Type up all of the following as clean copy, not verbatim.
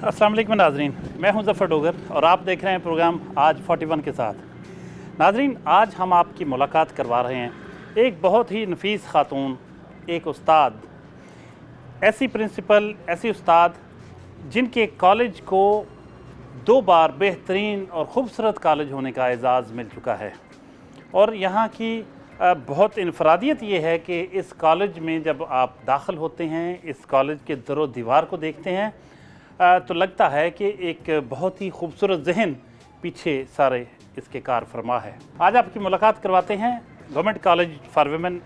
अस्सलाम वालेकुम नाज़रीन, मैं हूं ज़फ़र डोगर और आप देख रहे हैं प्रोग्राम आज 41 के साथ। नाज़रीन, आज हम आपकी मुलाकात करवा रहे हैं एक बहुत ही नफीस खातून, एक उस्ताद, ऐसी प्रिंसिपल, ऐसी उस्ताद जिनके कॉलेज को 2 बार बेहतरीन और ख़ूबसूरत कॉलेज होने का एज़ाज़ मिल चुका है। और यहाँ की बहुत इनफरादियत ये है कि इस कॉलेज में जब आप दाखिल होते हैं, इस कॉलेज के दरो दीवार को देखते हैं तो लगता है कि एक बहुत ही खूबसूरत जहन पीछे सारे इसके कार फरमा है। आज आपकी मुलाकात करवाते हैं government college for women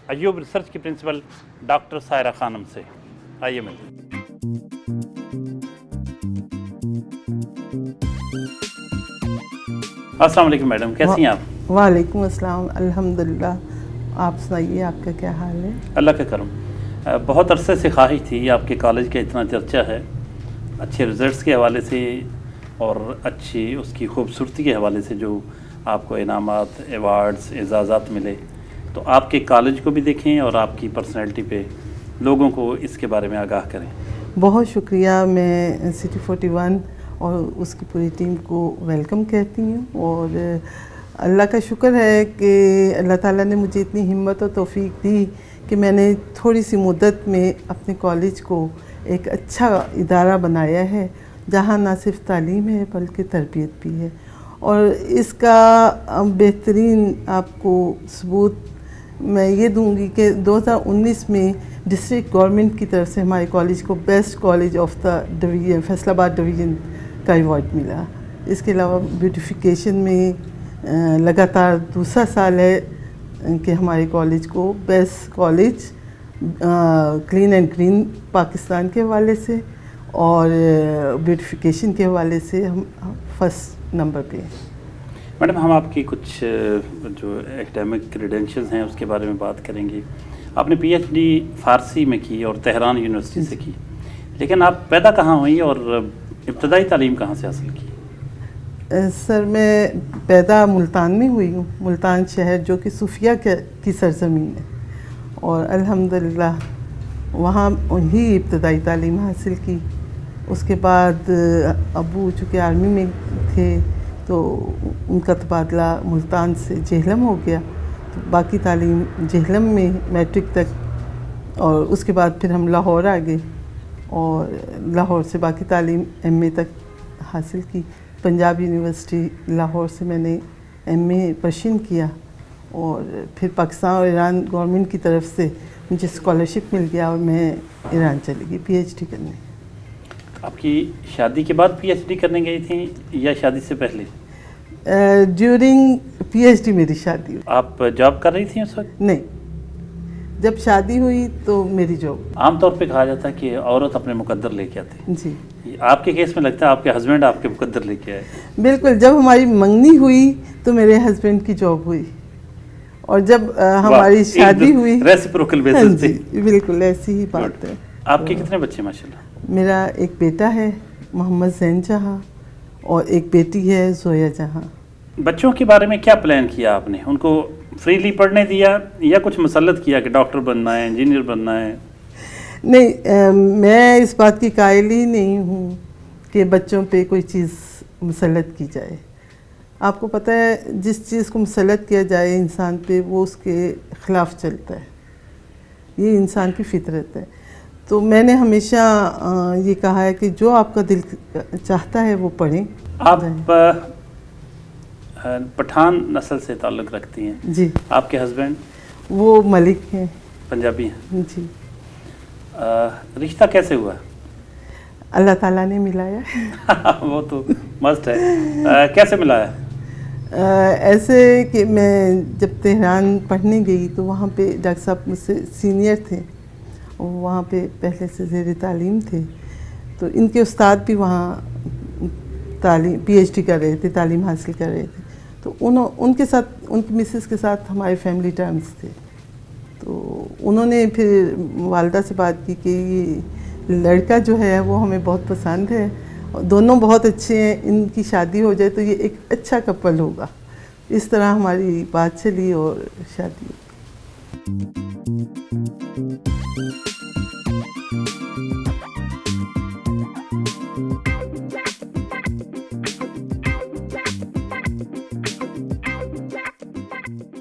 Ayub research की प्रिंसिपल डॉक्टर सायरा खानम से। आइए मिलते हैं। अस्सलाम वालेकुम मैडम, कैसी हैं आप? वालेकुम अस्सलाम, अल्हम्दुलिल्लाह। आप सुनाइए, आपका क्या हाल है? अल्लाह का करम। बहुत अरसे से ख्वाहिश थी, आपके कॉलेज का इतना चर्चा है अच्छे रिज़ल्ट्स के हवाले से और अच्छी उसकी खूबसूरती के हवाले से, जो आपको इनामात, एवार्ड्स, एजाज़ात मिले, तो आपके कॉलेज को भी देखें और आपकी पर्सनैलिटी पे लोगों को इसके बारे में आगाह करें। बहुत शुक्रिया। मैं सिटी 41 और उसकी पूरी टीम को वेलकम कहती हूँ और अल्लाह का शुक्र है कि अल्लाह ताला ने मुझे इतनी हिम्मत और तौफीक दी कि मैंने थोड़ी सी मुद्दत में अपने कॉलेज को एक अच्छा इदारा बनाया है जहाँ ना सिर्फ तालीम है बल्कि तरबियत भी है। और इसका बेहतरीन आपको सबूत मैं ये दूंगी कि 2019 में डिस्ट्रिक्ट गवर्नमेंट की तरफ से हमारे कॉलेज को best college of the division Faisalabad division का अवार्ड मिला। इसके अलावा ब्यूटिफिकेशन में लगातार दूसरा साल है कि हमारे कॉलेज को best college clean and green Pakistan के हवाले से और ब्यूटिफिकेशन के हवाले से हम फर्स्ट नंबर पे हैं। मैडम, हम आपकी कुछ जो एकेडमिक क्रेडेंशियल्स हैं उसके बारे में बात करेंगे। आपने पीएचडी फ़ारसी में की और तेहरान यूनिवर्सिटी से की, लेकिन आप पैदा कहाँ हुई और इब्तदाई तालीम कहाँ से हासिल की? सर, मैं पैदा मुल्तान में हुई हूँ। मुल्तान शहर जो कि सूफिया की सरज़मीन है और अल्हम्दुलिल्लाह वहाँ ही इब्तदाई तालीम हासिल की। उसके बाद अबू चूँकि आर्मी में थे तो उनका तबादला मुल्तान से जेहलम हो गया, तो बाकी तालीम जेहलम में मैट्रिक तक और उसके बाद फिर हम लाहौर आ गए और लाहौर से बाकी तालीम एमए तक हासिल की। पंजाब यूनिवर्सिटी लाहौर से मैंने एमए पर्शियन किया और फिर पाकिस्तान और ईरान गवर्नमेंट की तरफ से मुझे स्कॉलरशिप मिल गया और मैं ईरान चली गई पीएचडी करने। आपकी शादी के बाद पीएचडी करने गई थी या शादी से पहले? ड्यूरिंग पीएचडी मेरी शादी हुई। आप जॉब कर रही थी उस वक्त? नहीं, जब शादी हुई तो मेरी जॉब। आमतौर पे कहा जाता है कि औरत अपने मुकद्दर लेके आती है। जी, आपके केस में लगता है आपके हस्बैंड आपके मुकद्दर लेके आए। बिल्कुल। जब हमारी मंगनी हुई तो मेरे हस्बैंड की जॉब हुई और जब हमारी शादी हुई रेसिप्रोकल बेसिस पे। बिल्कुल ऐसी ही बात है। आपके कितने बच्चे माशाल्लाह? मेरा एक बेटा है मोहम्मद ज़ैन जहाँ और एक बेटी है जोया जहाँ। बच्चों के बारे में क्या प्लान किया आपने? उनको फ्रीली पढ़ने दिया या कुछ मुसल्लत किया कि डॉक्टर बनना है, इंजीनियर बनना है? नहीं, मैं इस बात की कायल ही नहीं हूँ कि बच्चों पे कोई चीज़ मुसल्लत की जाए। आपको पता है, जिस चीज़ को मुसल्लत किया जाए इंसान पे वो उसके ख़िलाफ़ चलता है, ये इंसान की फितरत है। तो मैंने हमेशा ये कहा है कि जो आपका दिल चाहता है वो पढ़ें। आप पठान नस्ल से ताल्लुक़ रखती हैं? जी। आपके हस्बैंड? वो मलिक हैं, पंजाबी हैं। जी। रिश्ता कैसे हुआ? अल्लाह ताला ने मिलाया। वो तो मस्त है। कैसे मिलाया? ऐसे कि मैं जब तेहरान पढ़ने गई तो वहाँ पे डॉक्टर साहब मुझसे सीनियर थे, वहाँ पे पहले से ज़ेर तालीम थे, तो इनके उस्ताद भी वहाँ तालीम पीएचडी कर रहे थे, तालीम हासिल कर रहे थे। तो उनके साथ, उनकी मिसेस के साथ हमारे फैमिली टर्म्स थे। तो उन्होंने फिर वालदा से बात की कि ये लड़का जो है वो हमें बहुत पसंद है और दोनों बहुत अच्छे हैं, इनकी शादी हो जाए तो ये एक अच्छा कपल होगा। इस तरह हमारी बात चली और शादी हुई।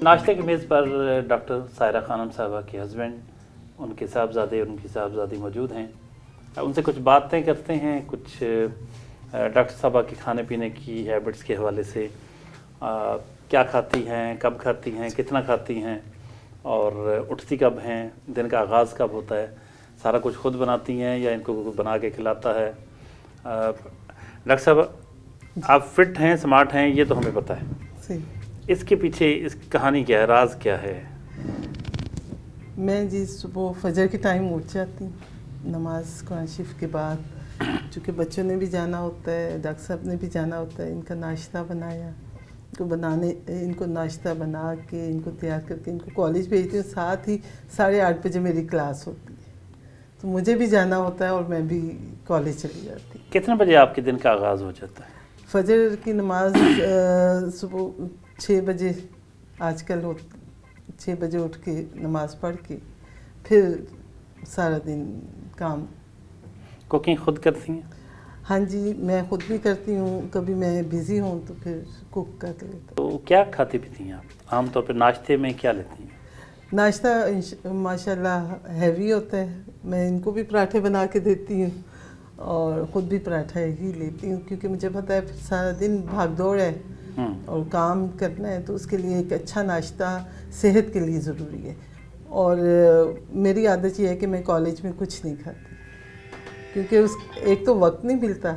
नाश्ते की मेज़ पर डॉक्टर सायरा खानम साहबा के हस्बैंड, उनके साहबजादे और उनकी साहबजादी मौजूद हैं। उनसे कुछ बातें करते हैं, कुछ डॉक्टर साहबा के खाने पीने की हैबिट्स के हवाले से, क्या खाती हैं, कब खाती हैं, कितना खाती हैं और उठती कब हैं, दिन का आगाज़ कब होता है, सारा कुछ खुद बनाती हैं या इनको बना के खिलाता है। डॉक्टर साहब, आप फिट हैं, स्मार्ट हैं, ये तो हमें पता है। सही। इसके पीछे इसकी कहानी क्या है, राज क्या है? मैं जी सुबह फजर के टाइम उठ जाती हूँ, नमाज कुरान शरीफ के बाद, चूँकि बच्चों ने भी जाना होता है, डॉक्टर साहब ने भी जाना होता है। इनका नाश्ता बनाया, इनको नाश्ता बना के इनको तैयार करके इनको कॉलेज भेजती हूँ। साथ ही 8:30 बजे मेरी क्लास होती है, तो मुझे भी जाना होता है और मैं भी कॉलेज चली जाती हूँ। कितने बजे आपके दिन का आगाज़ हो जाता है? फजर की नमाज सुबह 6 बजे आजकल 6 बजे उठ के नमाज पढ़ के फिर सारा दिन काम। कुकिंग खुद करती हैं? हाँ जी, मैं खुद भी करती हूँ। कभी मैं बिज़ी हूँ तो फिर कुक कर लेता हूँ। तो क्या खाती पीती हैं आप आमतौर पर? नाश्ते में क्या लेती हैं? नाश्ता माशाल्लाह हैवी होता है। मैं इनको भी पराठे बना के देती हूँ और ख़ुद भी पराठा ही लेती हूँ, क्योंकि मुझे पता है फिर सारा दिन भाग दौड़ है और काम करना है, तो उसके लिए एक अच्छा नाश्ता सेहत के लिए ज़रूरी है। और मेरी आदत ये है कि मैं कॉलेज में कुछ नहीं खाती, क्योंकि एक तो वक्त नहीं मिलता,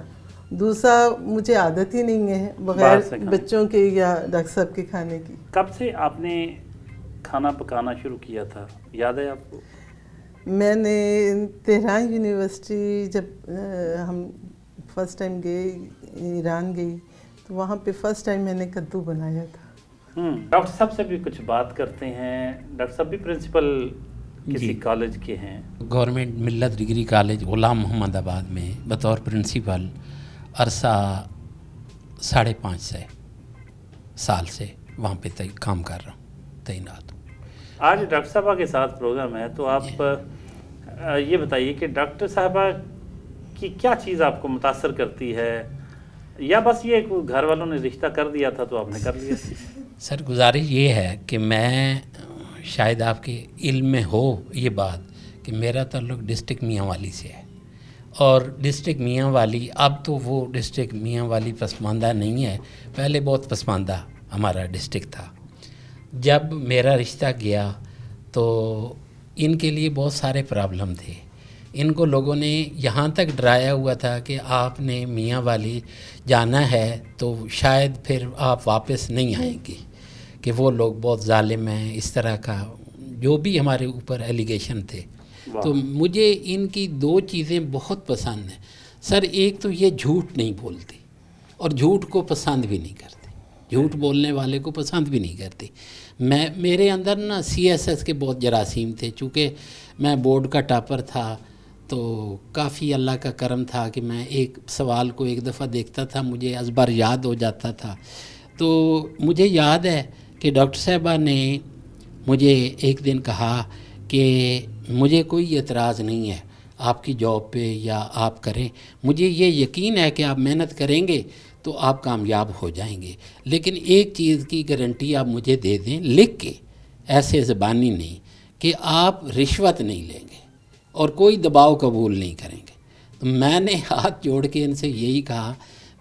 दूसरा मुझे आदत ही नहीं है बगैर बच्चों के या डॉक्टर साहब के खाने की। कब से आपने खाना पकाना शुरू किया था, याद है आपको? मैंने तेहरान यूनिवर्सिटी जब हम फर्स्ट टाइम गए, ईरान गई, तो वहाँ पे फर्स्ट टाइम मैंने कद्दू बनाया था। डॉक्टर साहब से भी कुछ बात करते हैं। डॉक्टर साहब भी प्रिंसिपल किसी कॉलेज के हैं, गवर्नमेंट मिल्लत डिग्री कॉलेज गुलाम मोहम्मदाबाद में बतौर प्रिंसिपल अरसा 5.5 साल से वहाँ पे काम कर रहा हूँ, तैनात हूँ। आज डॉक्टर साहबा के साथ प्रोग्राम है, तो आप ये बताइए कि डॉक्टर साहबा की क्या चीज़ आपको मुतासर करती है, या बस ये घर वालों ने रिश्ता कर दिया था तो आपने कर लिया? सर, गुजारिश ये है कि मैं, शायद आपके इल्म में हो ये बात, कि मेरा ताल्लुक़ डिस्ट्रिक्ट मियांवाली से है, और डिस्ट्रिक्ट मियांवाली अब तो वो डिस्ट्रिक्ट मियांवाली पसमानदा नहीं है, पहले बहुत पसमानदा हमारा डिस्ट्रिक्ट था। जब मेरा रिश्ता गया तो इनके लिए बहुत सारे प्रॉब्लम थे। इनको लोगों ने यहाँ तक डराया हुआ था कि आपने मियांवाली जाना है तो शायद फिर आप वापस नहीं आएंगे, कि वो लोग बहुत जालिम हैं, इस तरह का जो भी हमारे ऊपर एलिगेशन थे। तो मुझे इनकी 2 चीज़ें बहुत पसंद हैं सर। एक तो ये झूठ नहीं बोलती और झूठ को पसंद भी नहीं करती, झूठ बोलने वाले को पसंद भी नहीं करती। मेरे अंदर ना CSS के बहुत जरासीम थे, चूँकि मैं बोर्ड का टॉपर था, तो काफ़ी अल्लाह का करम था कि मैं एक सवाल को एक दफ़ा देखता था, मुझे अज़बर याद हो जाता था। तो मुझे याद है कि डॉक्टर साहबा ने मुझे एक दिन कहा कि मुझे कोई एतराज़ नहीं है आपकी जॉब पे या आप करें, मुझे ये यकीन है कि आप मेहनत करेंगे तो आप कामयाब हो जाएंगे, लेकिन एक चीज़ की गारंटी आप मुझे दे दें लिख के, ऐसे ज़बानी नहीं, कि आप रिश्वत नहीं लेंगे और कोई दबाव कबूल नहीं करेंगे। तो मैंने हाथ जोड़ के इनसे यही कहा,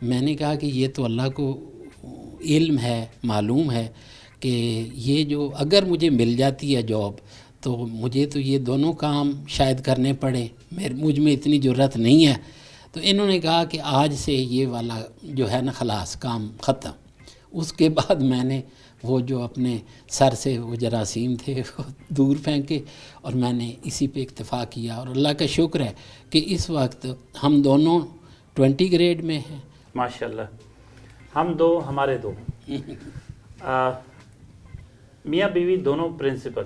मैंने कहा कि ये तो अल्लाह को इल्म है, मालूम है कि ये जो अगर मुझे मिल जाती है जॉब तो मुझे तो ये दोनों काम शायद करने पड़े, मुझ में इतनी ज़रूरत नहीं है। तो इन्होंने कहा कि आज से ये वाला जो है ना खलास काम ख़त्म। उसके बाद मैंने वो जो अपने सर से वो जरासीम थे वो दूर फेंके और मैंने इसी पे इक्तफ़ा किया, और अल्लाह का शुक्र है कि इस वक्त हम दोनों 20 ग्रेड में हैं माशाल्लाह। हम दो, हमारे दो मियाँ बीवी दोनों प्रिंसिपल,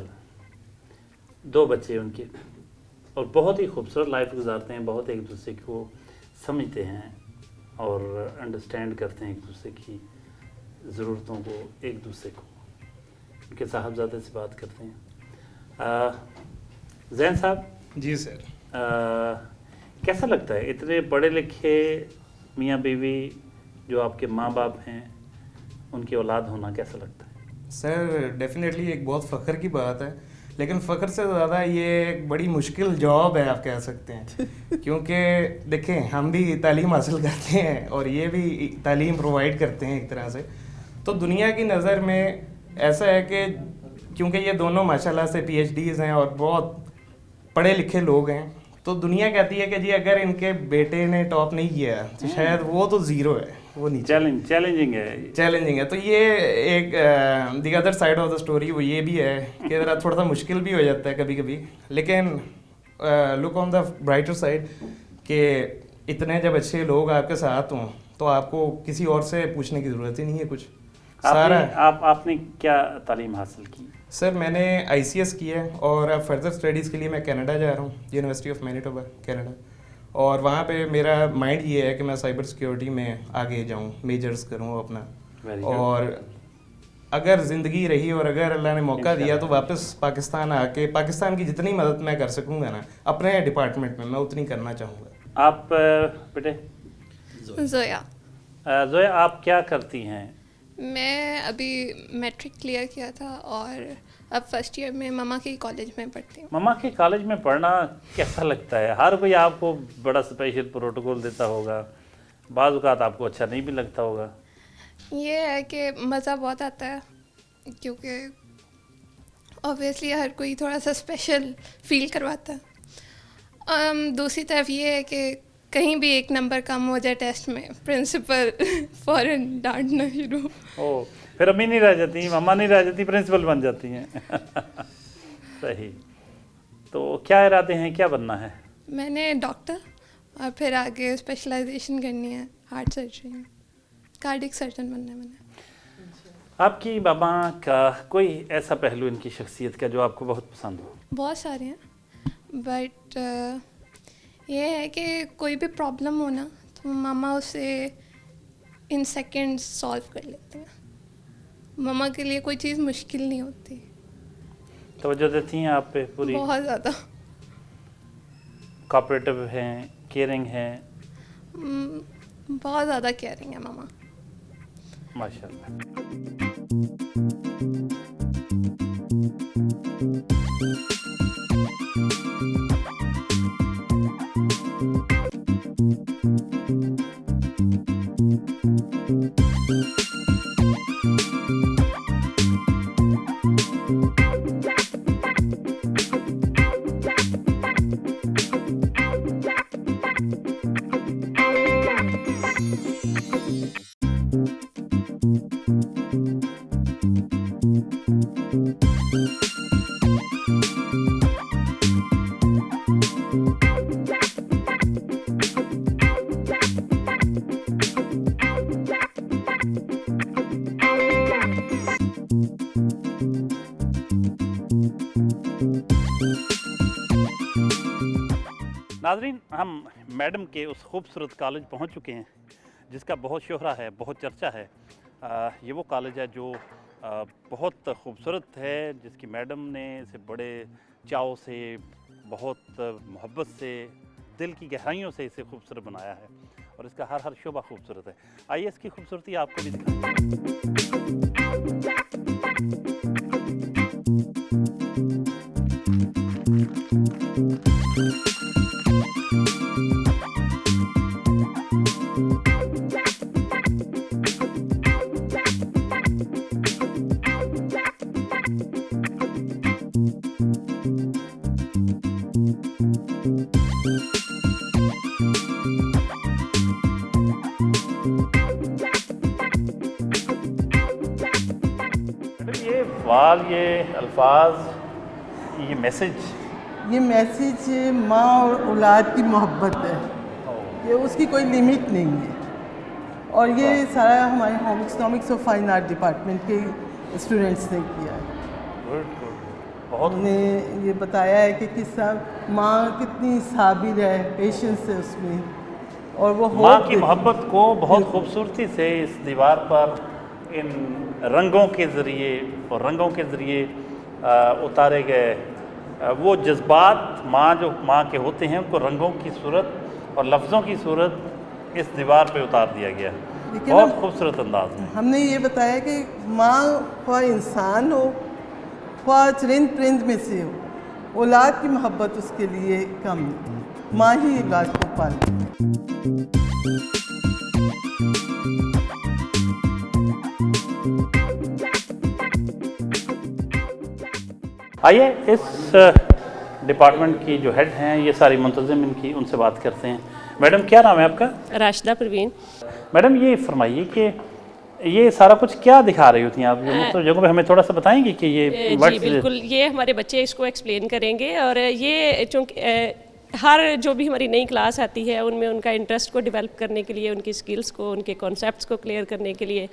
2 बच्चे उनके, और बहुत ही खूबसूरत लाइफ गुजारते हैं, बहुत एक दूसरे को समझते हैं और अंडरस्टैंड करते हैं एक दूसरे की ज़रूरतों को, एक दूसरे को। उनके साहबजादे से बात करते हैं। जैन साहब जी सर, कैसा लगता है इतने पढ़े लिखे मियाँ बीवी जो आपके माँ बाप हैं, उनकी औलाद होना कैसा लगता है? सर डेफिनेटली एक बहुत फ़ख्र की बात है, लेकिन फ़ख्र से ज़्यादा ये एक बड़ी मुश्किल जॉब है, आप कह सकते हैं। क्योंकि देखें, हम भी तालीम हासिल करते हैं और ये भी तालीम प्रोवाइड करते हैं एक तरह से। तो दुनिया की नज़र में ऐसा है कि क्योंकि ये दोनों माशाल्लाह से PhDs हैं और बहुत पढ़े लिखे लोग हैं, तो दुनिया कहती है कि जी अगर इनके बेटे ने टॉप नहीं किया तो शायद वो तो ज़ीरो है, वो नीचे। चैलेंजिंग है। तो ये एक the other side of the story वो ये भी है कि ज़रा थोड़ा सा मुश्किल भी हो जाता है कभी कभी, लेकिन look on the brighter side कि इतने जब अच्छे लोग आपके साथ हों तो आपको किसी और से पूछने की ज़रूरत ही नहीं है कुछ। आपने क्या तालीम हासिल की? सर मैंने ICS किया है और अब फर्दर स्टडीज़ के लिए मैं कनाडा जा रहा हूँ, यूनिवर्सिटी ऑफ मैनिटोबा कनाडा। और वहाँ पे मेरा माइंड ये है कि मैं साइबर सिक्योरिटी में आगे जाऊँ, मेजर्स करूँ अपना। और अगर ज़िंदगी रही और अगर अल्लाह ने मौका दिया तो वापस पाकिस्तान आके पाकिस्तान की जितनी मदद मैं कर सकूँगा ना अपने डिपार्टमेंट में, मैं उतनी करना चाहूँगा। आप बेटे? जोया, आप क्या करती हैं? मैं अभी मैट्रिक क्लियर किया था और अब फर्स्ट ईयर में मामा के कॉलेज में पढ़ती हूँ। मामा के कॉलेज में पढ़ना कैसा लगता है? हर कोई आपको बड़ा स्पेशल प्रोटोकॉल देता होगा, बाज़ औक़ात आपको अच्छा नहीं भी लगता होगा। ये है कि मज़ा बहुत आता है क्योंकि ऑब्वियसली हर कोई थोड़ा सा स्पेशल फील करवाता है। दूसरी तरफ ये है कि कहीं भी एक नंबर कम हो जाए टेस्ट में, प्रिंसिपल फ़ौरन डांटना शुरू। ओ, फिर अम्मी नहीं रह जाती, मम्मा नहीं रह जाती, प्रिंसिपल बन जाती हैं। सही। तो क्या इरादे हैं, क्या बनना है? मैंने डॉक्टर और फिर आगे स्पेशलाइजेशन करनी है हार्ट सर्जरी में, कार्डियक सर्जन बनना है मैंने। आपकी मामा का कोई ऐसा पहलू इनकी शख्सियत का जो आपको बहुत पसंद हो? बहुत सारे हैं, बट ये है कि कोई भी प्रॉब्लम हो ना तो मामा उसे इन सेकंड्स सॉल्व कर लेते हैं। मामा के लिए कोई चीज़ मुश्किल नहीं होती। तवज्जो देती हैं आप पे पूरी? बहुत ज़्यादा। कोऑपरेटिव हैं, केयरिंग हैं? बहुत ज़्यादा केयरिंग है मामा, माशाल्लाह। नाज़रीन, हम मैडम के उस खूबसूरत कॉलेज पहुंच चुके हैं जिसका बहुत शोहरा है, बहुत चर्चा है। ये वो कॉलेज है जो बहुत खूबसूरत है, जिसकी मैडम ने इसे बड़े चाव से, बहुत मोहब्बत से, दिल की गहराइयों से इसे खूबसूरत बनाया है और इसका हर शोबा खूबसूरत है। आइए इसकी खूबसूरती आपको भी दिखाएं। वाल, ये अल्फाज, ये मैसेज माँ और औलाद की मोहब्बत है, ये उसकी कोई लिमिट नहीं है। और ये सारा हमारे होम इकोनॉमिक्स और फाइन आर्ट डिपार्टमेंट के स्टूडेंट्स ने किया है। बहुत ने ये बताया है कि किस तरह माँ कितनी साबिर है, पेशेंस है उसमें, और वो माँ की मोहब्बत को बहुत खूबसूरती से इस दीवार पर इन रंगों के ज़रिए और रंगों के ज़रिए उतारे गए वो जज्बात माँ के होते हैं, उनको रंगों की सूरत और लफ्ज़ों की सूरत इस दीवार पे उतार दिया गया। लेकिन बहुत खूबसूरत अंदाज में। हमने ये बताया कि माँ ख्वाह इंसान हो, ख्वाह चरिंद परिंद में से हो, औलाद की मोहब्बत उसके लिए कम नहीं, माँ ही औलाद को पालती है। आइए इस डिपार्टमेंट की जो हेड हैं, ये सारी मुंतज़िम इनकी, उनसे बात करते हैं। मैडम क्या नाम है आपका? राशिदा परवीन। मैडम ये फरमाइए कि ये सारा कुछ क्या दिखा रही होती हैं आप, मतलब जगहों पे हमें थोड़ा सा बताएंगी कि ये जी बिल्कुल, ये हमारे बच्चे इसको एक्सप्लेन करेंगे। और ये चूँकि हर जो भी हमारी नई क्लास आती है उनमें उनका इंटरेस्ट को डेवलप करने के लिए, उनकी स्किल्स को, उनके कॉन्सेप्ट्स को क्लियर करने के लिए,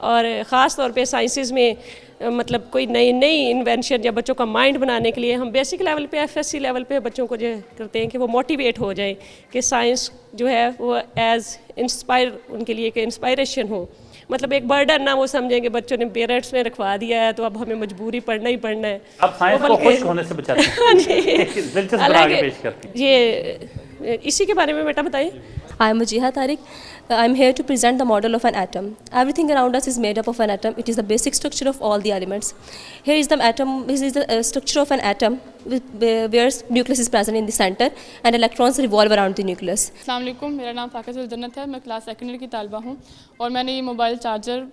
और ख़ास तौर पे साइंसेस में मतलब कोई नई इन्वेंशन या बच्चों का माइंड बनाने के लिए हम बेसिक लेवल पे, एफएससी लेवल पे बच्चों को जो करते हैं कि वो मोटिवेट हो जाए कि साइंस जो है वो एज इंस्पायर उनके लिए कि इंस्पायरेशन हो, मतलब एक बर्डन ना वो समझें कि बच्चों ने पेरेंट्स ने रखवा दिया है तो अब हमें मजबूरी पढ़ना ही पढ़ना है। आप साइंस को खुश होने से बचाते हैं। दिलचस्प बना के पेश करती हैं। ये इसी के बारे में बेटा बताइए। I am Mujiha Tariq. I am here to present the model of an atom. Everything around us is made up of an atom. It is the basic structure of all the elements. Here is the atom. This is the structure of an atom, where nucleus is present in the center and electrons revolve around the nucleus. अस्सलाम वालेकुम, मेरा नाम फाकिज़ुल जन्नत है। मैं class secondary की तालिबा हूँ और मैंने ये मोबाइल चार्जर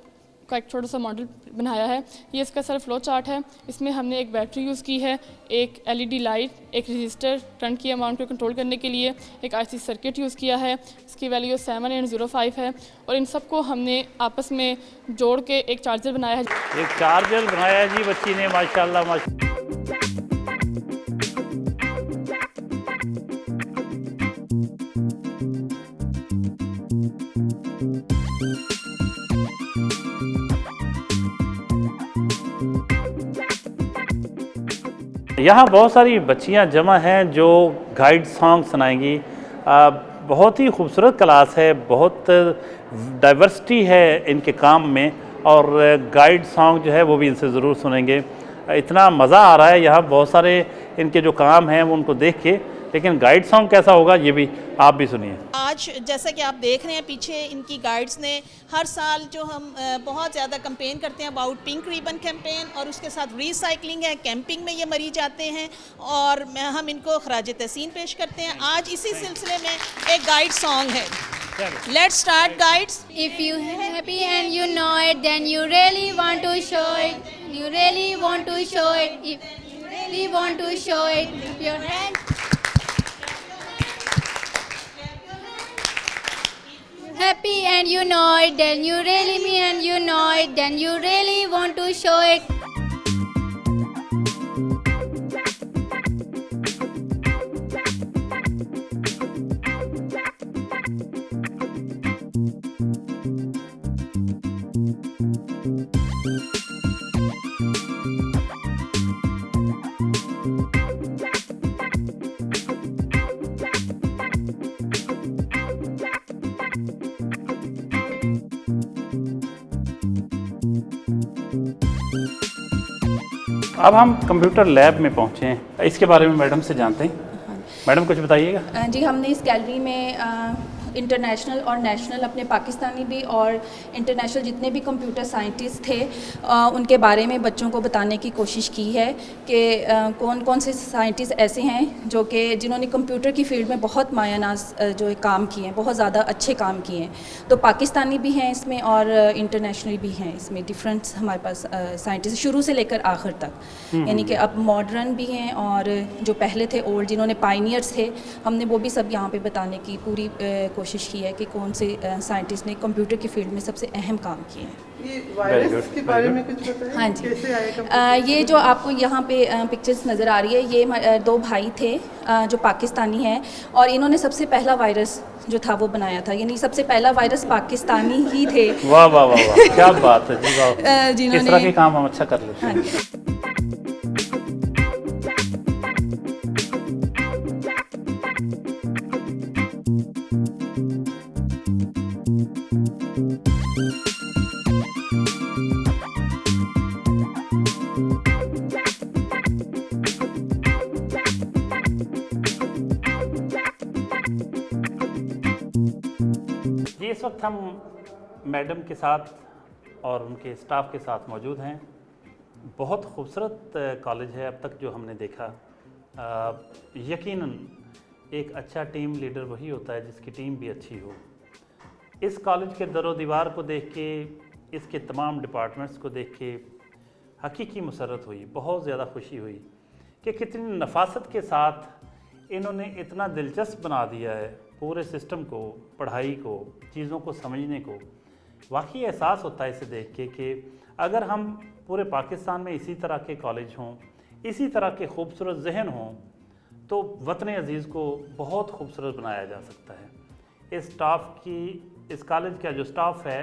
का एक छोटा सा मॉडल बनाया है। ये इसका सर फ्लो चार्ट है। इसमें हमने एक बैटरी यूज़ की है, एक एलईडी लाइट, एक रजिस्टर करंट की अमाउंट को कंट्रोल करने के लिए, एक आईसी सर्किट यूज़ किया है। इसकी वैल्यू 7805 है और इन सबको हमने आपस में जोड़ के एक चार्जर बनाया है। एक चार्जर बनाया है जी बच्ची ने, माशाल्लाह माशाल्लाह। यहाँ बहुत सारी बच्चियाँ जमा हैं जो गाइड सॉन्ग सुनाएंगी। बहुत ही खूबसूरत क्लास है, बहुत डाइवर्सिटी है इनके काम में, और गाइड सॉन्ग जो है वो भी इनसे ज़रूर सुनेंगे। इतना मज़ा आ रहा है यहाँ, बहुत सारे इनके जो काम हैं वो उनको देख के, लेकिन गाइड सॉन्ग कैसा होगा ये भी आप भी सुनिए। आज जैसा कि आप देख रहे हैं पीछे इनकी गाइड्स ने हर साल जो हम बहुत ज़्यादा कैंपेन करते हैं अबाउट पिंक रिबन कैंपेन, और उसके साथ रीसाइकलिंग है, कैंपिंग में ये मरीज आते हैं और हम इनको खराज तहसीन पेश करते हैं। आज इसी सिलसिले में एक गाइड सॉन्ग है। Let's start, guides. If you happy and you know it, then you really want to show it. You really want to show it. If you really want to show it, if your hand. Happy and you know it, then you really me and you know it, then you really want to show it. अब हम computer lab में पहुँचे हैं, इसके बारे में madam से जानते हैं। मैडम कुछ बताइएगा। जी, हमने इस गैलरी में इंटरनेशनल और नेशनल अपने पाकिस्तानी भी और इंटरनेशनल जितने भी कंप्यूटर साइंटिस्ट थे उनके बारे में बच्चों को बताने की कोशिश की है कि कौन कौन से साइंटिस्ट ऐसे हैं जो कि जिन्होंने कंप्यूटर की फील्ड में बहुत मायानाज जो काम किए हैं, बहुत ज़्यादा अच्छे काम किए हैं। तो पाकिस्तानी भी हैं इसमें और इंटरनेशनल भी हैं इसमें। डिफरेंट हमारे पास साइंटिस्ट शुरू से लेकर आखिर तक, यानी कि अब मॉडर्न भी हैं और जो पहले थे ओल्ड जिन्होंने पायनियर्स थे, हमने वो भी सब यहाँ पे बताने की पूरी कोशिश की है कि कौन से साइंटिस्ट ने कंप्यूटर की फील्ड में सबसे अहम काम किए हैं। ये वायरस के बारे में कुछ बताएं? हाँ जी, कैसे आएगा? ये जो आपको यहाँ पे पिक्चर्स नज़र आ रही है, ये दो भाई थे जो पाकिस्तानी हैं और इन्होंने सबसे पहला वायरस जो था वो बनाया था, यानी सबसे पहला वायरस पाकिस्तानी ही थे। वाह वाह वाह वाह, क्या बात है जी, वाह। जिन्होंने इस तरह के काम हम अच्छा कर लेते हैं। इस वक्त हम मैडम के साथ और उनके स्टाफ के साथ मौजूद हैं। बहुत खूबसूरत कॉलेज है अब तक जो हमने देखा। यकीनन एक अच्छा टीम लीडर वही होता है जिसकी टीम भी अच्छी हो। इस कॉलेज के दरो दीवार को देख के, इसके तमाम डिपार्टमेंट्स को देख के हकीकी मुसरत हुई, बहुत ज़्यादा खुशी हुई कि कितनी नफासत के साथ इन्होंने इतना दिलचस्प बना दिया है पूरे सिस्टम को, पढ़ाई को, चीज़ों को समझने को। वाकई एहसास होता है इसे देख के कि अगर हम पूरे पाकिस्तान में इसी तरह के कॉलेज हों, इसी तरह के खूबसूरत जहन हों, तो वतन अज़ीज़ को बहुत खूबसूरत बनाया जा सकता है। इस स्टाफ की, इस कॉलेज का जो स्टाफ है,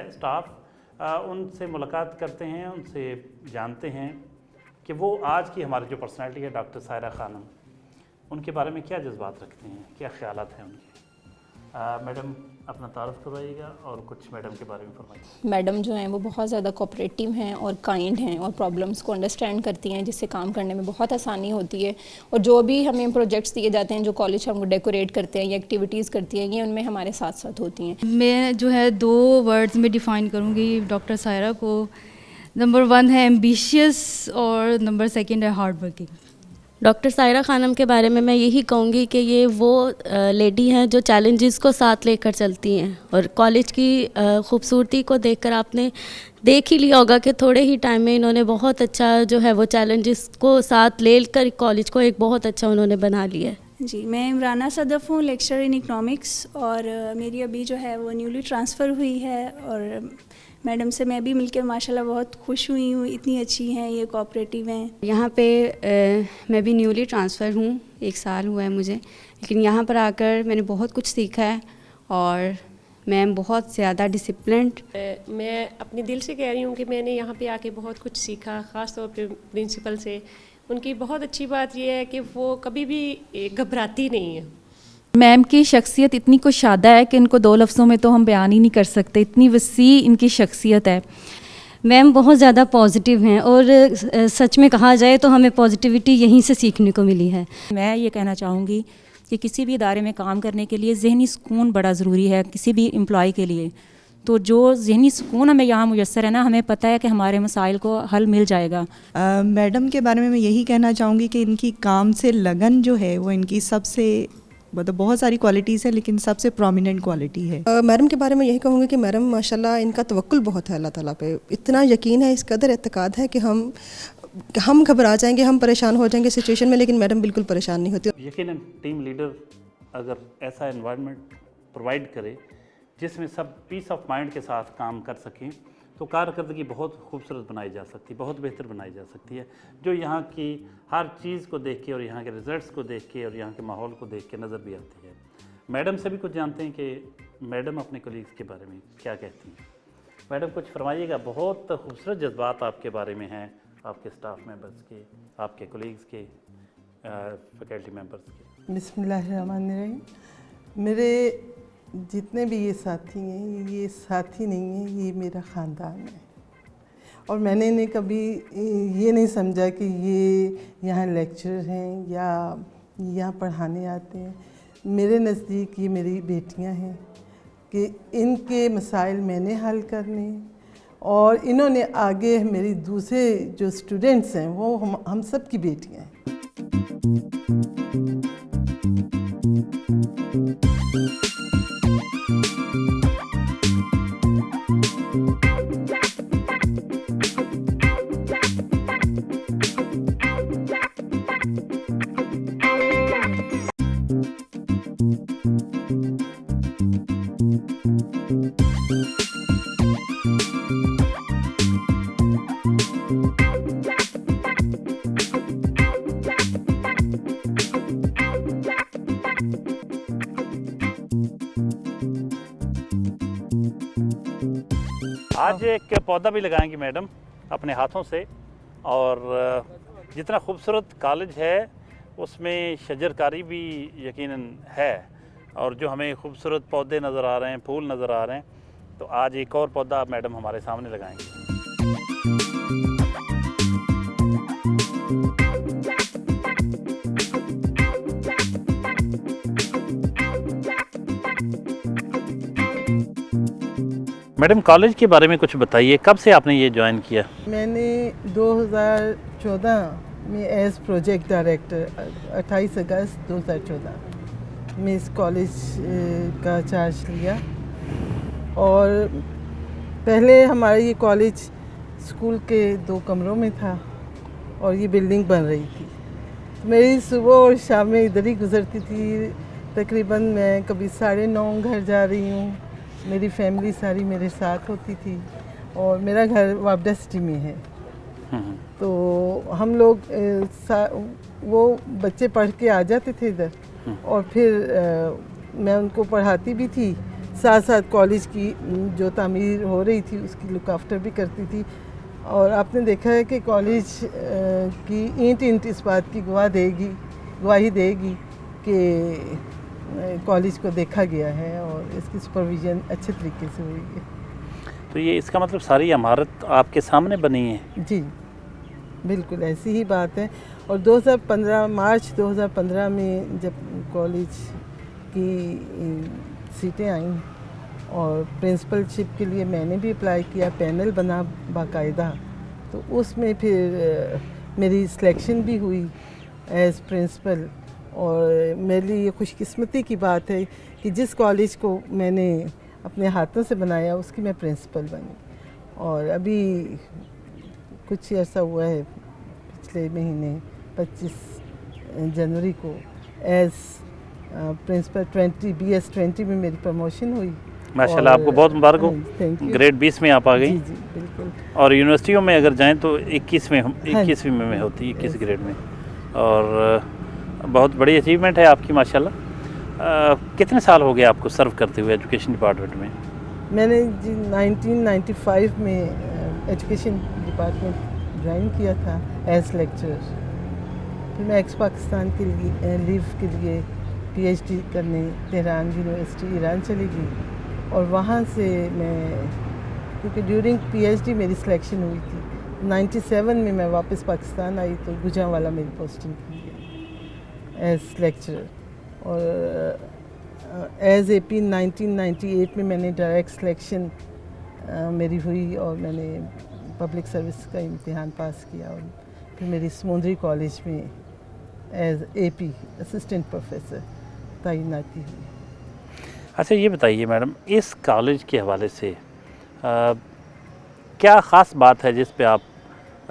उनसे मुलाकात करते हैं, उनसे जानते हैं कि वो आज की हमारी जो पर्सनैलिटी है डॉक्टर सायरा खानम, उनके बारे में क्या जज्बात रखते हैं, क्या ख्यालात हैं उनके। मैडम अपना तारुफ करवाइएगा और कुछ मैडम के बारे में फरमाइए। मैडम जो हैं वो बहुत ज़्यादा कोऑपरेटिव हैं और काइंड हैं और प्रॉब्लम्स को अंडरस्टैंड करती हैं, जिससे काम करने में बहुत आसानी होती है। और जो भी हमें प्रोजेक्ट्स दिए जाते हैं, जो कॉलेज हमको डेकोरेट करते हैं या एक्टिविटीज़ करती हैं, ये उनमें हमारे साथ साथ होती हैं। मैं जो है 2 वर्ड्स में डिफ़ाइन करूँगी डॉक्टर सायरा को। नंबर 1 है एम्बिशियस और नंबर 2 है hard working. Doctor Saira Khanam के बारे में मैं यही कहूँगी कि ये वो लेडी हैं जो चैलेंजेस को साथ लेकर चलती हैं, और कॉलेज की खूबसूरती को देखकर आपने देख ही लिया होगा कि थोड़े ही टाइम में इन्होंने बहुत अच्छा जो है वो चैलेंजेस को साथ लेकर कॉलेज को एक बहुत अच्छा उन्होंने बना लिया है। जी, मैं इमराना सदफ़ हूँ, लेक्चर इन इकनॉमिक्स, और मेरी अभी जो है वो न्यूली ट्रांसफ़र हुई है। और मैडम से मैं भी मिलकर माशाल्लाह बहुत खुश हुई हूँ, इतनी अच्छी हैं, ये कोऑपरेटिव हैं। यहाँ पे मैं भी न्यूली ट्रांसफ़र हूँ, 1 साल हुआ है मुझे, लेकिन यहाँ पर आकर मैंने बहुत कुछ सीखा है और मैं बहुत ज़्यादा डिसिप्लिन्ड। मैं अपने दिल से कह रही हूँ कि मैंने यहाँ पे आके बहुत कुछ सीखा, ख़ास तौर पे प्रिंसिपल से। उनकी बहुत अच्छी बात यह है कि वो कभी भी घबराती नहीं है। मैम की शख्सियत इतनी कुशादा है कि इनको 2 लफ्ज़ों में तो हम बयान ही नहीं कर सकते, इतनी वसी इनकी शख्सियत है। मैम बहुत ज़्यादा पॉजिटिव हैं और सच में कहा जाए तो हमें पॉजिटिविटी यहीं से सीखने को मिली है। मैं ये कहना चाहूँगी कि किसी भी इदारे में काम करने के लिए ज़हनी सुकून बड़ा ज़रूरी है, किसी भी एम्प्लॉय के लिए। तो जो ज़हनी सुकून हमें यहाँ मुयस्सर है ना, हमें पता है कि हमारे मसाइल को हल मिल जाएगा। मैडम के बारे में मैं यही कहना चाहूँगी कि इनकी काम से लगन जो है वो इनकी सबसे, मतलब बहुत सारी क्वालिटीज़ है लेकिन सबसे प्रोमिनेंट क्वालिटी है। मैडम के बारे में यही कहूँगी कि मैडम माशाल्लाह इनका तवक्कुल बहुत है अल्लाह ताला पे। इतना यकीन है, इस कदर एतकाद है कि हम घबरा जाएंगे, हम परेशान हो जाएंगे सिचुएशन में, लेकिन मैडम बिल्कुल परेशान नहीं होती। यकीनन टीम लीडर अगर ऐसा एनवायरनमेंट प्रोवाइड करे जिसमें सब पीस ऑफ माइंड के साथ काम कर सकें, तो कारकर्दगी बहुत खूबसूरत बनाई जा सकती है, बहुत बेहतर बनाई जा सकती है, जो यहाँ की हर चीज़ को देख के और यहाँ के रिज़ल्ट्स को देख के और यहाँ के माहौल को देख के नज़र भी आती है। मैडम से भी कुछ जानते हैं कि मैडम अपने कोलीग्स के बारे में क्या कहती हैं। मैडम कुछ फरमाइएगा, बहुत खूबसूरत जज्बात आपके बारे में हैं, आपके स्टाफ मेंबर्स के, आपके कोलीग्स के, फैकल्टी मेंबर्स के। बिस्मिल्लाहिर्रहमानिर्रहीम। मेरे जितने भी ये साथी हैं, ये साथी नहीं हैं, ये मेरा ख़ानदान है। और मैंने इन्हें कभी ये नहीं समझा कि ये यहाँ लेक्चरर हैं या यहाँ पढ़ाने आते हैं। मेरे नज़दीक ये मेरी बेटियाँ हैं कि इनके मसाइल मैंने हल करने, और इन्होंने आगे मेरी दूसरे जो स्टूडेंट्स हैं वो हम सब की बेटियाँ हैं। आज एक पौधा भी लगाएंगी मैडम अपने हाथों से, और जितना खूबसूरत कॉलेज है उसमें शजरकारी भी यकीनन है, और जो हमें खूबसूरत पौधे नज़र आ रहे हैं, फूल नज़र आ रहे हैं, तो आज एक और पौधा मैडम हमारे सामने लगाएंगे। मैडम कॉलेज के बारे में कुछ बताइए, कब से आपने ये ज्वाइन किया? मैंने 2014 में एज प्रोजेक्ट डायरेक्टर 28 अगस्त 2014 में इस कॉलेज का चार्ज लिया। और पहले हमारा ये कॉलेज स्कूल के 2 कमरों में था और ये बिल्डिंग बन रही थी। मेरी सुबह और शाम में इधर ही गुजरती थी। तकरीबन मैं कभी 9:30 घर जा रही हूँ, मेरी फैमिली सारी मेरे साथ होती थी और मेरा घर वापडा सिटी में है। तो हम लोग वो बच्चे पढ़ के आ जाते थे इधर और फिर मैं उनको पढ़ाती भी थी, साथ साथ कॉलेज की जो तामीर हो रही थी उसकी लुक आफ्टर भी करती थी। और आपने देखा है कि कॉलेज की ईंट इस बात की गवाही देगी कि कॉलेज को देखा गया है और इसकी सुपरविज़न अच्छे तरीके से हुई है। तो ये इसका मतलब सारी इमारत आपके सामने बनी है? जी बिल्कुल ऐसी ही बात है। और 2015 मार्च 2015 में जब कॉलेज की सीटें आईं और प्रिंसिपलशिप के लिए मैंने भी अप्लाई किया, पैनल बना बाकायदा, तो उसमें फिर मेरी सिलेक्शन भी हुई एज प्रिंसिपल। और मेरे लिए ये खुशकिस्मती की बात है कि जिस कॉलेज को मैंने अपने हाथों से बनाया उसकी मैं प्रिंसिपल बनी। और अभी कुछ अर्सा हुआ है, पिछले महीने 25 जनवरी को एज प्रिंसिपल BS 20 में मेरी प्रमोशन हुई। माशाल्लाह, आपको बहुत मुबारक हो। ग्रेड 20 में आप आ गई। जी बिल्कुल। और यूनिवर्सिटियों में अगर जाएं तो 21वीं में होती है, 21 ग्रेड में। और बहुत बड़ी अचीवमेंट है आपकी माशाल्लाह। कितने साल हो गए आपको सर्व करते हुए एजुकेशन डिपार्टमेंट में? मैंने जी 1995 में एजुकेशन डिपार्टमेंट ज्वाइन किया था एज लेक्चरर। फिर मैं एक्स पाकिस्तान के लिए लीव के लिए PhD करने तेहरान यूनिवर्सिटी ईरान चली गई। और वहाँ से मैं, क्योंकि ड्यूरिंग PhD मेरी सिलेक्शन हुई थी, 97 में मैं वापस पाकिस्तान आई तो गुजरांवाला मेरी पोस्टिंग की एज लेक्चरर। और एज AP 1998 में मैंने डायरेक्ट सिलेक्शन मेरी हुई और मैंने पब्लिक सर्विस का इम्तिहान पास किया और फिर मेरी समुंदरी कॉलेज में एज AP असिस्टेंट प्रोफेसर तैनाती हुई। अच्छा ये बताइए मैडम, इस कॉलेज के हवाले से क्या ख़ास बात है जिस पे आप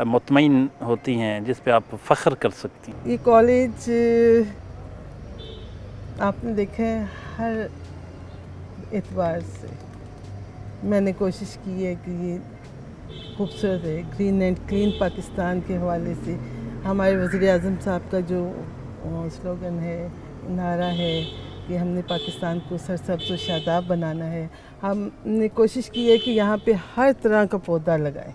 मुतमईन होती हैं, जिस पे आप फ़ख्र कर सकती हैं? ये कॉलेज आपने देखा है हर एतबार से मैंने कोशिश की है कि ये खूबसूरत है। ग्रीन एंड क्लीन पाकिस्तान के हवाले से हमारे वज़ीर-ए-आज़म साहब का जो स्लोगन है, नारा है कि हमने पाकिस्तान को सरसब्ज़ व शादाब बनाना है, हमने कोशिश की है कि यहाँ पे हर तरह का पौधा लगाएं।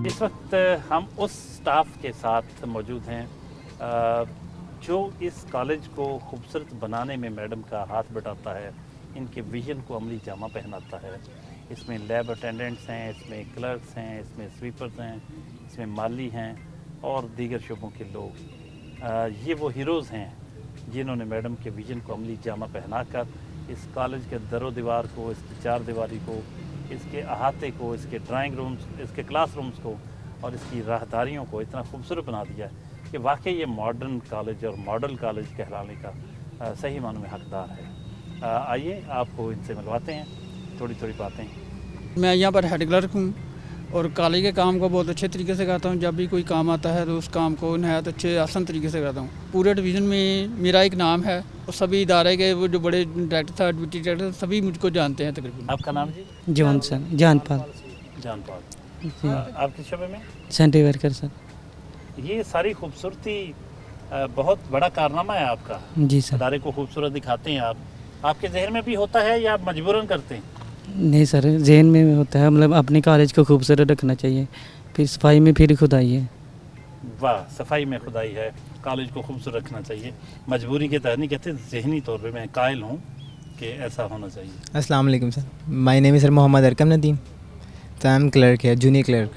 इस वक्त हम उस स्टाफ के साथ मौजूद हैं जो इस कॉलेज को खूबसूरत बनाने में मैडम का हाथ बटाता है, इनके विजन को अमली जामा पहनाता है। इसमें लैब अटेंडेंट्स हैं, इसमें क्लर्क्स हैं, इसमें स्वीपर्स हैं, इसमें माली हैं और दीगर शोबों के लोग। ये वो हीरोज़ हैं जिन्होंने मैडम के विजन को अमली जामा पहनाकर इस कॉलेज के दरो दीवार को, इसकी चार दीवारी को, इसके अहाते को, इसके ड्राइंग रूम्स, इसके क्लासरूम्स को और इसकी राहदारियों को इतना खूबसूरत बना दिया है कि वाकई ये मॉडर्न कॉलेज और मॉडल कॉलेज कहलाने का सही मानों में हकदार है। आइए आपको इनसे मिलवाते हैं, थोड़ी थोड़ी बातें। मैं यहाँ पर हेड क्लर्क हूँ और कॉलेज के काम को बहुत अच्छे तरीके से करता हूँ। जब भी कोई काम आता है तो उस काम को नहायत अच्छे आसान तरीके से करता हूँ। पूरे डिवीज़न में मेरा एक नाम है और सभी इदारे के वो जो बड़े डायरेक्टर था, डिप्टी डायरेक्टर, सभी मुझको जानते हैं तकरीबन। आपका नाम जी? John sir, जानपाल। आप किस शोबे में? Sentry worker sir. ये सारी खूबसूरती बहुत बड़ा कारनामा है आपका। जी सर। इदारे को खूबसूरत दिखाते हैं आप। आपके जहन में भी होता है या आप मजबूरन करते हैं? नहीं सर, जहन में होता है, मतलब अपने कॉलेज को खूबसूरत रखना चाहिए, फिर सफाई में फिर खुदाई है। वाह, सफाई में खुदाई है, कॉलेज को खूबसूरत रखना चाहिए। मजबूरी के तहत नहीं कहते, जहनी तौर पे मैं कायल हूँ कि ऐसा होना चाहिए। अस्सलाम वालेकुम sir, my name is sir Mohammad Arqam Nadeem, तो आई एम क्लर्क है, जूनियर क्लर्क।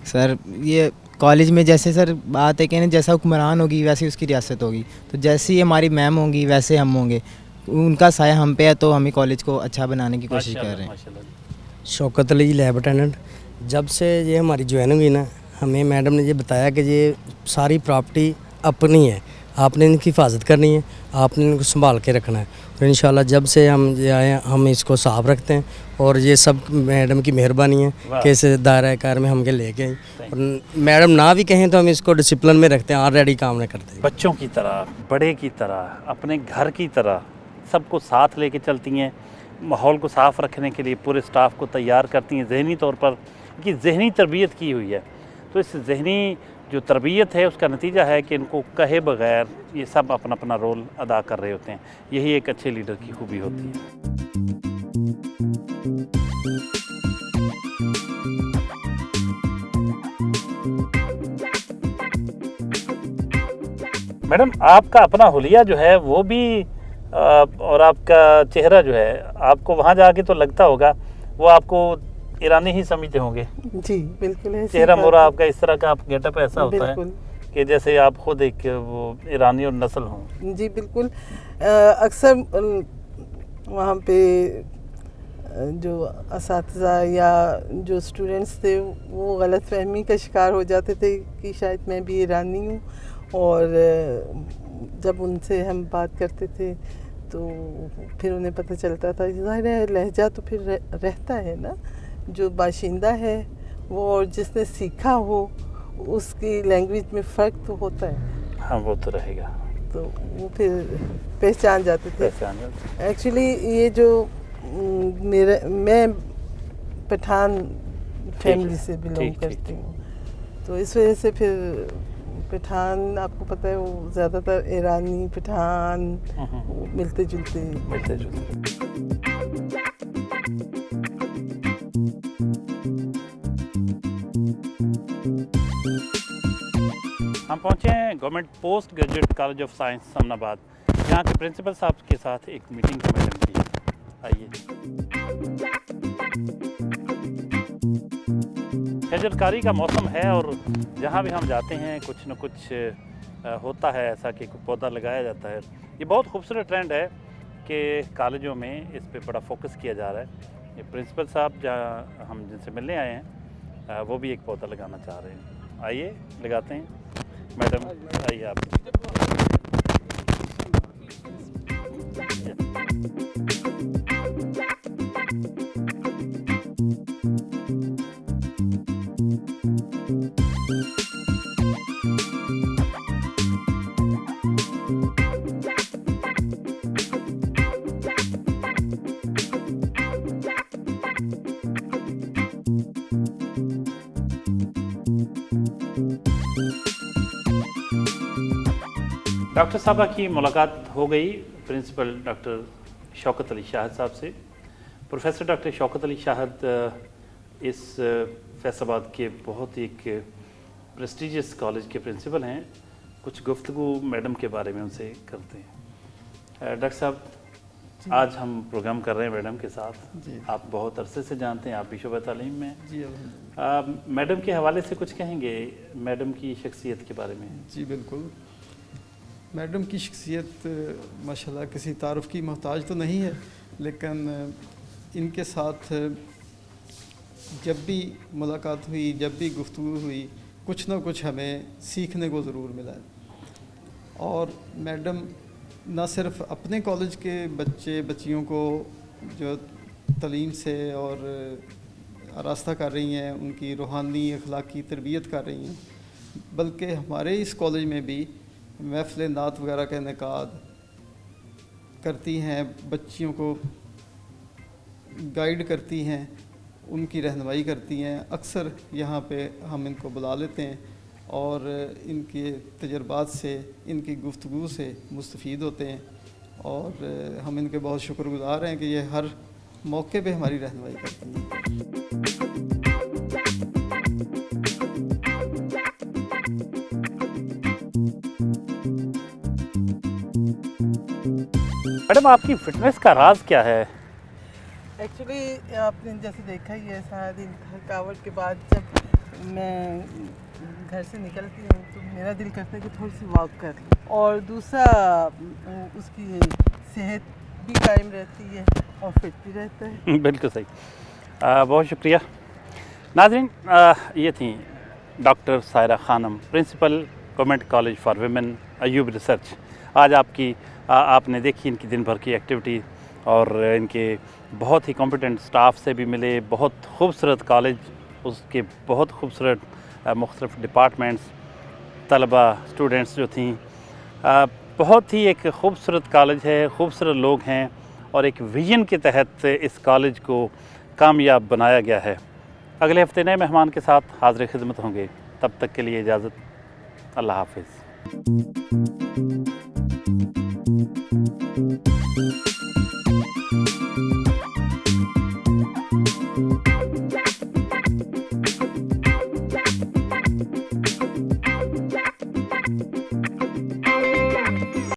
सर ये कॉलेज में जैसे सर बात है कि ना जैसा हुक्मरान होगी वैसी उसकी रियासत होगी, तो जैसी हमारी मैम होंगी वैसे हम होंगे, उनका साया हम पे है, तो हम ही कॉलेज को अच्छा बनाने की कोशिश कर रहे हैं। Shaukat Ali lab attendant. जब से ये हमारी ज्वाइन हुई ना, हमें मैडम ने ये बताया कि ये सारी प्रॉपर्टी अपनी है, आपने इनकी हिफाजत करनी है, आपने इनको संभाल के रखना है, और इंशाल्लाह जब से हम ये आए हम इसको साफ रखते हैं, और ये सब मैडम की मेहरबानी है कि इस दायरा कार में हम के लेके आई, और मैडम ना भी कहें तो हम इसको डिसिप्लिन में रखते हैं, ऑलरेडी काम नहीं करते हैं। बच्चों की तरह, बड़े की तरह, अपने घर की तरह सबको साथ लेके चलती हैं, माहौल को साफ़ रखने के लिए पूरे स्टाफ को तैयार करती हैं जहनी तौर पर, कि जहनी तरबियत की हुई है। तो इस जहनी जो तरबियत है उसका नतीजा है कि इनको कहे बगैर ये सब अपना अपना रोल अदा कर रहे होते हैं। यही एक अच्छे लीडर की खूबी होती है। मैडम, आपका अपना हुलिया जो है वो भी और आपका चेहरा जो है, आपको वहाँ जाके तो लगता होगा वो आपको ईरानी ही समझते होंगे। जी बिल्कुल है। चेहरा मोरा आपका इस तरह का, आप गेटअप ऐसा होता है कि जैसे आप खुद एक वो ईरानी और नस्ल हों। जी बिल्कुल। अक्सर वहाँ पे जो असातिज़ा या जो स्टूडेंट्स थे वो गलतफहमी का शिकार हो जाते थे कि शायद मैं भी ईरानी हूँ, और जब उनसे हम बात करते थे तो फिर उन्हें पता चलता था, ज़ाहिर है लहजा तो फिर रहता है ना, जो बाशिंदा है वो और जिसने सीखा हो उसकी लैंग्वेज में फ़र्क तो होता है। हाँ वो तो रहेगा, तो वो फिर पहचान जाते थे। एक्चुअली ये जो मैं पठान फैमिली से बिलोंग करती हूँ, तो इस वजह से फिर पठान आपको पता है वो ज़्यादातर ईरानी पठान मिलते जुलते हम पहुँचे हैं government post graduate college of science Samanabad. यहाँ के प्रिंसिपल साहब के साथ एक मीटिंग का मैडम की। आइए। खजरकारी का मौसम है और जहाँ भी हम जाते हैं कुछ न कुछ होता है ऐसा कि पौधा लगाया जाता है। ये बहुत खूबसूरत ट्रेंड है कि कॉलेजों में इस पे बड़ा फोकस किया जा रहा है। ये प्रिंसिपल साहब जहाँ हम जिनसे मिलने आए हैं वो भी एक पौधा लगाना चाह रहे हैं। आइए लगाते हैं। मैडम आइए आप। डॉक्टर साहबा की मुलाकात हो गई प्रिंसिपल डॉक्टर शौकत अली शाहद साहब से। प्रोफेसर डॉक्टर शौकत अली शाहद इस फैसलाबाद के बहुत ही एक प्रेस्टिजियस कॉलेज के प्रिंसिपल हैं। कुछ गुफ्तगू मैडम के बारे में उनसे करते हैं। डॉक्टर साहब, आज हम प्रोग्राम कर रहे हैं मैडम के साथ। आप बहुत अरसे से जानते हैं, आप भी शोबा तालीम में जी। मैडम के हवाले से कुछ कहेंगे मैडम की शख्सियत के बारे में? जी बिल्कुल। मैडम की शख्सियत माशाल्लाह किसी तारुफ की मोहताज तो नहीं है, लेकिन इनके साथ जब भी मुलाकात हुई, जब भी गुफ्तगू हुई, कुछ ना कुछ हमें सीखने को ज़रूर मिला है। और मैडम न सिर्फ अपने कॉलेज के बच्चे बच्चियों को जो तालीम से और आरास्ता कर रही हैं, उनकी रूहानी अखलाकी तरबियत कर रही हैं, बल्कि हमारे इस कॉलेज में भी महफ़िल नात वगैरह का इनेकाद करती हैं, बच्चियों को गाइड करती हैं, उनकी रहनुमाई करती हैं। अक्सर यहाँ पे हम इनको बुला लेते हैं और इनके तजर्बात से, इनकी गुफ्तगू से मुस्तफ़ीद होते हैं, और हम इनके बहुत शुक्रगुज़ार हैं कि ये हर मौके पे हमारी रहनुमाई करती हैं। मैडम, आपकी फिटनेस का राज क्या है? एक्चुअली आपने जैसे देखा ही है, सारा दिन थकावट के बाद जब मैं घर से निकलती हूँ तो मेरा दिल करता है कि थोड़ी सी वॉक कर लूँ, और दूसरा उसकी सेहत भी कायम रहती है और फिट भी रहता है। बिल्कुल सही। बहुत शुक्रिया। नाज़रीन, ये थी doctor Saira Khanam, principal government college for women Ayub research. आज आपने देखी इनकी दिन भर की एक्टिविटी, और इनके बहुत ही कॉम्पिटेंट स्टाफ से भी मिले। बहुत खूबसूरत कॉलेज, उसके बहुत खूबसूरत मुख्तलिफ डिपार्टमेंट्स, तलबा स्टूडेंट्स जो थी, बहुत ही एक खूबसूरत कॉलेज है, खूबसूरत लोग हैं, और एक विजन के तहत इस कॉलेज को कामयाब बनाया गया है। अगले हफ्ते नए मेहमान के साथ हाज़िर खिदमत होंगे। तब तक के लिए इजाज़त, अल्लाह हाफ़िज़।